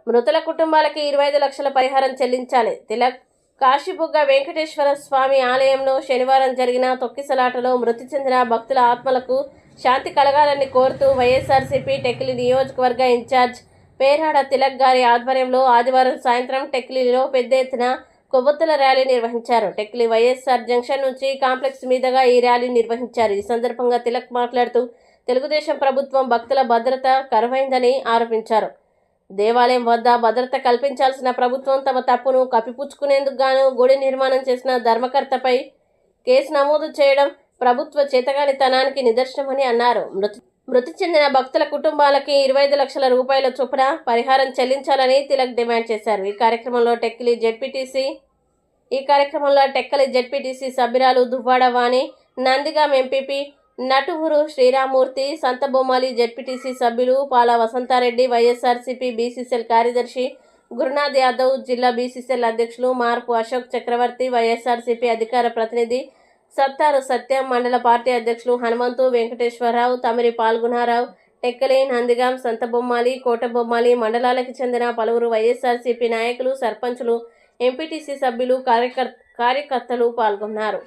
మృతుల కుటుంబాలకి 25 లక్షల పరిహారం చెల్లించాలి. తిలక్ కాశీబుగ్గ వెంకటేశ్వర స్వామి ఆలయంలో శనివారం జరిగిన తొక్కిసలాటలో మృతి చెందిన భక్తుల ఆత్మలకు శాంతి కలగాలని కోరుతూ వైఎస్ఆర్సీపీ టెక్లీ నియోజకవర్గ ఇన్ఛార్జ్ పేరాడ తిలక్ గారి ఆధ్వర్యంలో ఆదివారం సాయంత్రం టెక్లీలో పెద్ద ఎత్తున కొవ్వొత్తుల ర్యాలీ నిర్వహించారు. టెక్లీ వైఎస్ఆర్ జంక్షన్ నుంచి కాంప్లెక్స్ మీదుగా ఈ ర్యాలీ నిర్వహించారు. ఈ సందర్భంగా తిలక్ మాట్లాడుతూ తెలుగుదేశం ప్రభుత్వం భక్తుల భద్రత కరువైందని ఆరోపించారు. దేవాలయం వద్ద భద్రత కల్పించాల్సిన ప్రభుత్వం తమ తప్పును కప్పిపుచ్చుకునేందుకు గాను గుడి నిర్మాణం చేసిన ధర్మకర్తపై కేసు నమోదు చేయడం ప్రభుత్వ చేతగానితనానికి నిదర్శనమని అన్నారు. మృతి చెందిన భక్తుల కుటుంబాలకి 25 లక్షల రూపాయల చొప్పున పరిహారం చెల్లించాలని తిలక్ డిమాండ్ చేశారు. ఈ కార్యక్రమంలో టెక్కలి జెడ్పీటీసీ సభ్యురాలు దువ్వాడ వాణి, నందిగాం ఎంపీపీ నటువురు శ్రీరామూర్తి, సంతబొమ్మాలి జెడ్పీటీసీ సభ్యులు పాల వసంతారెడ్డి, వైఎస్ఆర్సీపీ బీసీసీఎల్ కార్యదర్శి గురునాథ్ యాదవ్, జిల్లా బీసీసీఎల్ అధ్యక్షులు మార్పు అశోక్ చక్రవర్తి, వైఎస్ఆర్సీపీ అధికార ప్రతినిధి సత్తారు సత్యం, మండల పార్టీ అధ్యక్షులు హనుమంతు, వెంకటేశ్వరరావు, తమిరి పాల్గొనారావు, టెక్కలి, నందిగాం, సంతబొమ్మాలి, కోటబొమ్మాలి మండలాలకు చెందిన పలువురు వైఎస్ఆర్సీపీ నాయకులు, సర్పంచులు, ఎంపీటీసీ సభ్యులు, కార్యకర్తలు పాల్గొన్నారు.